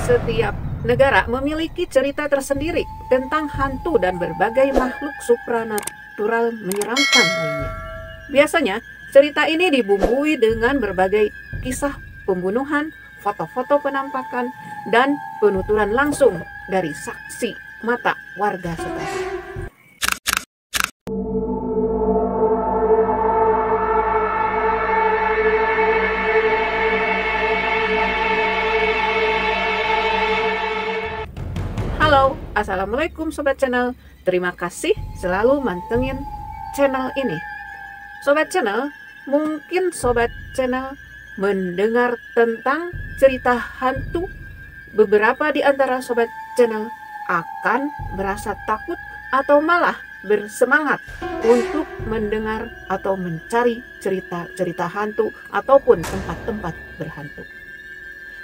Setiap negara memiliki cerita tersendiri tentang hantu dan berbagai makhluk supranatural menyeramkan lainnya. Biasanya, cerita ini dibumbui dengan berbagai kisah pembunuhan, foto-foto penampakan, dan penuturan langsung dari saksi mata warga setempat. Halo, assalamualaikum sobat channel. Terima kasih selalu mantengin channel ini. Sobat channel, mungkin sobat channel mendengar tentang cerita hantu. Beberapa di antara sobat channel akan merasa takut atau malah bersemangat untuk mendengar atau mencari cerita-cerita hantu ataupun tempat-tempat berhantu.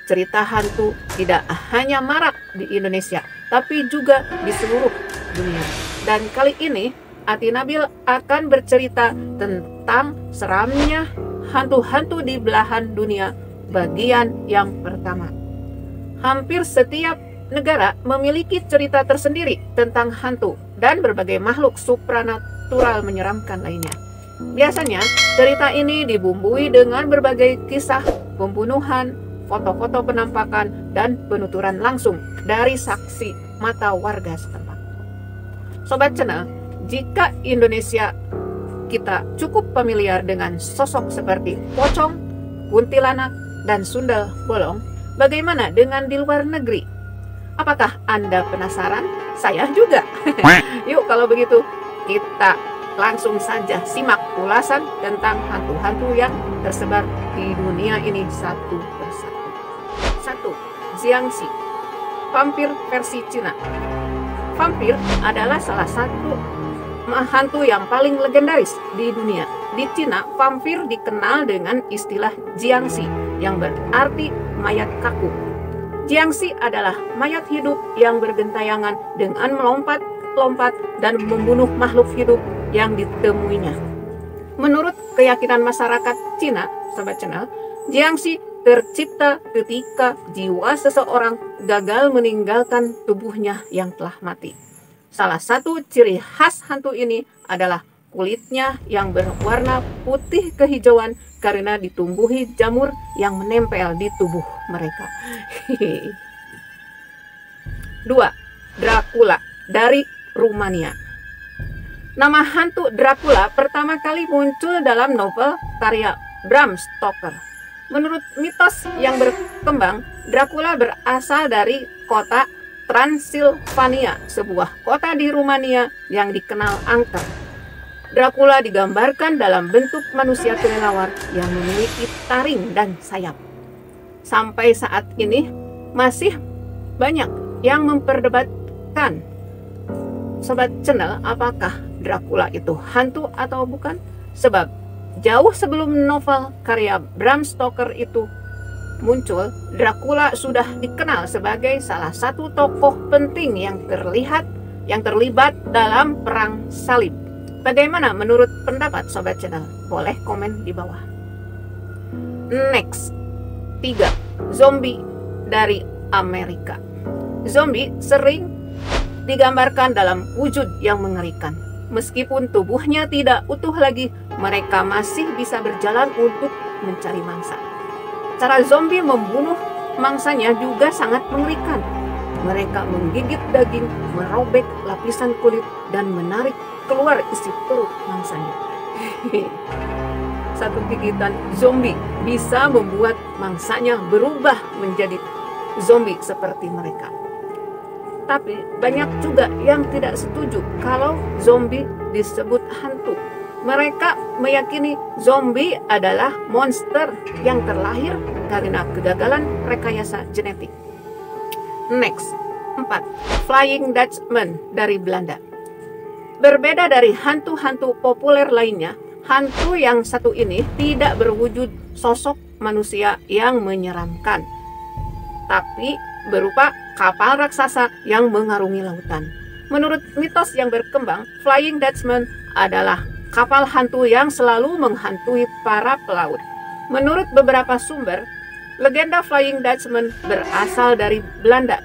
Cerita hantu tidak hanya marak di Indonesia, tapi juga di seluruh dunia. Dan kali ini, Ati Nabil akan bercerita tentang seramnya hantu-hantu di belahan dunia bagian yang pertama. Hampir setiap negara memiliki cerita tersendiri tentang hantu dan berbagai makhluk supranatural menyeramkan lainnya. Biasanya, cerita ini dibumbui dengan berbagai kisah pembunuhan, foto-foto penampakan, dan penuturan langsung dari saksi mata warga setempat. Sobat channel, jika Indonesia kita cukup familiar dengan sosok seperti pocong, kuntilanak, dan sundel bolong, bagaimana dengan di luar negeri? Apakah Anda penasaran? Saya juga. Yuk kalau begitu, kita langsung saja simak ulasan tentang hantu-hantu yang tersebar di dunia ini satu persatu. 1. Jiangxi, vampir versi Cina. Vampir adalah salah satu hantu yang paling legendaris di dunia. Di Cina, vampir dikenal dengan istilah Jiangxi yang berarti mayat kaku. Jiangxi adalah mayat hidup yang bergentayangan dengan melompat-lompat dan membunuh makhluk hidup yang ditemuinya. Menurut keyakinan masyarakat Cina, sobat channel, Jiangxi tercipta ketika jiwa seseorang gagal meninggalkan tubuhnya yang telah mati. Salah satu ciri khas hantu ini adalah kulitnya yang berwarna putih kehijauan karena ditumbuhi jamur yang menempel di tubuh mereka. 2. Dracula dari Rumania. Nama hantu Dracula pertama kali muncul dalam novel karya Bram Stoker. Menurut mitos yang berkembang, Dracula berasal dari kota Transilvania, sebuah kota di Rumania yang dikenal angker. Dracula digambarkan dalam bentuk manusia kelelawar yang memiliki taring dan sayap. Sampai saat ini masih banyak yang memperdebatkan, sobat channel, apakah Dracula itu hantu atau bukan? Sebab jauh sebelum novel karya Bram Stoker itu muncul, Dracula sudah dikenal sebagai salah satu tokoh penting yang terlibat dalam perang salib. Bagaimana menurut pendapat sobat channel? Boleh komen di bawah. Next, 3. Zombie dari Amerika. Zombie sering digambarkan dalam wujud yang mengerikan. Meskipun tubuhnya tidak utuh lagi, mereka masih bisa berjalan untuk mencari mangsa. Cara zombie membunuh mangsanya juga sangat mengerikan. Mereka menggigit daging, merobek lapisan kulit, dan menarik keluar isi perut mangsanya. Satu gigitan zombie bisa membuat mangsanya berubah menjadi zombie seperti mereka. Tapi banyak juga yang tidak setuju kalau zombie disebut hantu. Mereka meyakini zombie adalah monster yang terlahir karena kegagalan rekayasa genetik. Next, 4. Flying Dutchman dari Belanda. Berbeda dari hantu-hantu populer lainnya, hantu yang satu ini tidak berwujud sosok manusia yang menyeramkan, tapi berupa kapal raksasa yang mengarungi lautan. Menurut mitos yang berkembang, Flying Dutchman adalah kapal hantu yang selalu menghantui para pelaut. Menurut beberapa sumber, Legenda Flying Dutchman berasal dari Belanda.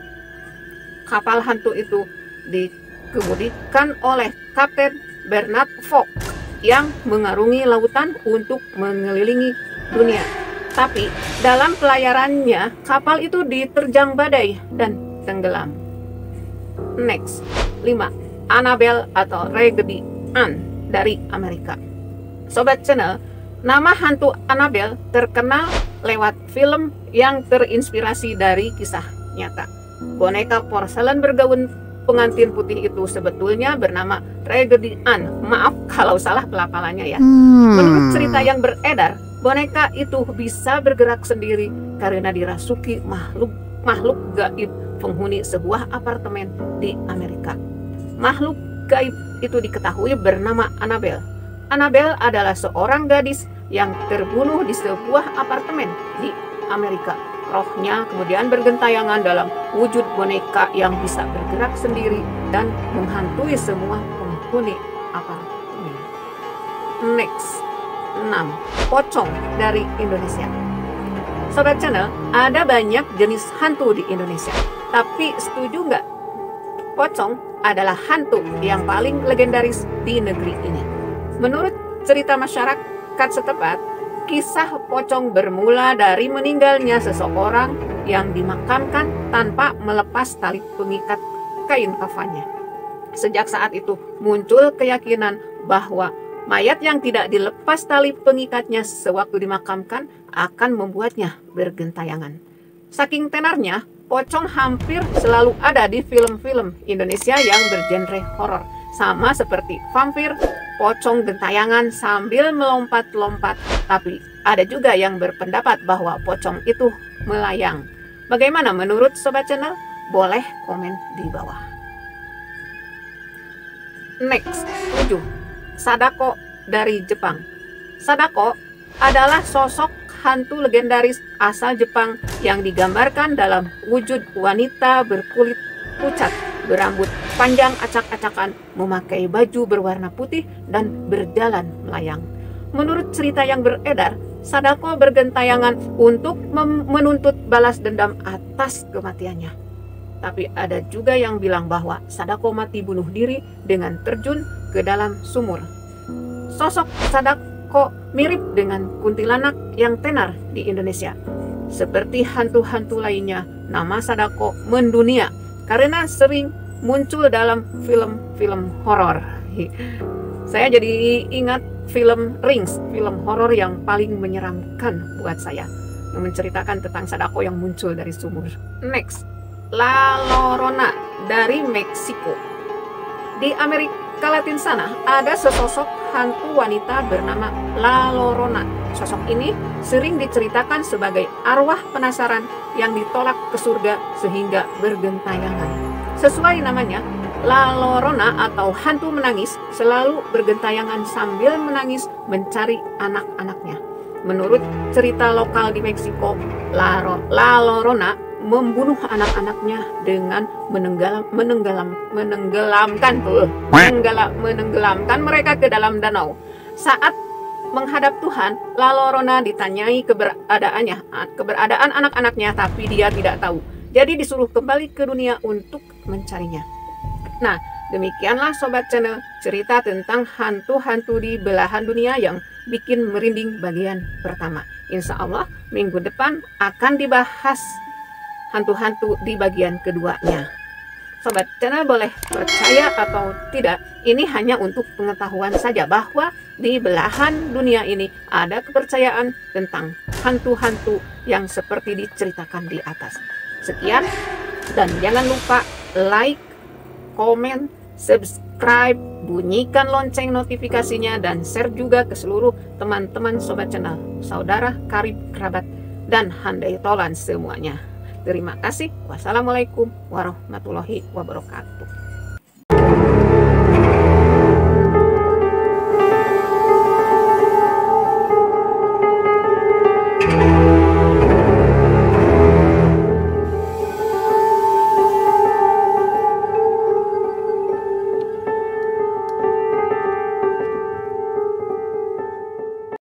Kapal hantu itu dikemudikan oleh Kapten Bernard Fock yang mengarungi lautan untuk mengelilingi dunia. Tapi dalam pelayarannya, kapal itu diterjang badai dan tenggelam. Next, 5. Annabelle atau Raggedy Ann dari Amerika. Sobat Channel, nama hantu Annabelle terkenal lewat film yang terinspirasi dari kisah nyata. Boneka porselen bergaun pengantin putih itu sebetulnya bernama Raggedy Ann. Maaf kalau salah pelafalannya ya. Menurut cerita yang beredar, boneka itu bisa bergerak sendiri karena dirasuki makhluk gaib penghuni sebuah apartemen di Amerika. Makhluk gaib itu diketahui bernama Annabelle. Annabelle adalah seorang gadis yang terbunuh di sebuah apartemen di Amerika. Rohnya kemudian bergentayangan dalam wujud boneka yang bisa bergerak sendiri dan menghantui semua penghuni apartemen. Next, 6. Pocong dari Indonesia. Sobat Channel, ada banyak jenis hantu di Indonesia. Tapi setuju nggak? Pocong adalah hantu yang paling legendaris di negeri ini. Menurut cerita masyarakat setempat, kisah pocong bermula dari meninggalnya seseorang yang dimakamkan tanpa melepas tali pengikat kain kafannya. Sejak saat itu muncul keyakinan bahwa mayat yang tidak dilepas tali pengikatnya sewaktu dimakamkan akan membuatnya bergentayangan. Saking tenarnya, pocong hampir selalu ada di film-film Indonesia yang bergenre horor. Sama seperti vampir, pocong gentayangan sambil melompat-lompat. Tapi ada juga yang berpendapat bahwa pocong itu melayang. Bagaimana menurut Sobat Channel? Boleh komen di bawah. Next, 7. Sadako dari Jepang. Sadako adalah sosok hantu legendaris asal Jepang yang digambarkan dalam wujud wanita berkulit pucat, berambut panjang acak-acakan, memakai baju berwarna putih, dan berjalan melayang. Menurut cerita yang beredar, Sadako bergentayangan untuk menuntut balas dendam atas kematiannya. Tapi ada juga yang bilang bahwa Sadako mati bunuh diri dengan terjun ke dalam sumur. Sosok Sadako mirip dengan kuntilanak yang tenar di Indonesia. Seperti hantu-hantu lainnya, nama Sadako mendunia karena sering muncul dalam film-film horor. Saya jadi ingat film Rings, film horor yang paling menyeramkan buat saya, yang menceritakan tentang Sadako yang muncul dari sumur. Next, La Llorona dari Meksiko. Di Amerika Latin sana ada sesosok hantu wanita bernama La Llorona. Sosok ini sering diceritakan sebagai arwah penasaran yang ditolak ke surga sehingga bergentayangan. Sesuai namanya, La Llorona atau hantu menangis selalu bergentayangan sambil menangis mencari anak-anaknya. Menurut cerita lokal di Meksiko, La Llorona membunuh anak-anaknya dengan menenggelamkan mereka ke dalam danau. Saat menghadap Tuhan, La Llorona ditanyai keberadaan anak-anaknya, tapi dia tidak tahu. Jadi disuruh kembali ke dunia untuk mencarinya. Nah, demikianlah Sobat Channel cerita tentang hantu-hantu di belahan dunia yang bikin merinding bagian pertama. Insya Allah minggu depan akan dibahas hantu-hantu di bagian keduanya. Sobat Channel boleh percaya atau tidak, ini hanya untuk pengetahuan saja bahwa di belahan dunia ini ada kepercayaan tentang hantu-hantu yang seperti diceritakan di atas. Sekian, dan jangan lupa like, komen, subscribe, bunyikan lonceng notifikasinya, dan share juga ke seluruh teman-teman Sobat Channel, saudara, karib, kerabat, dan handai tolan semuanya. Terima kasih. Wassalamualaikum warahmatullahi wabarakatuh.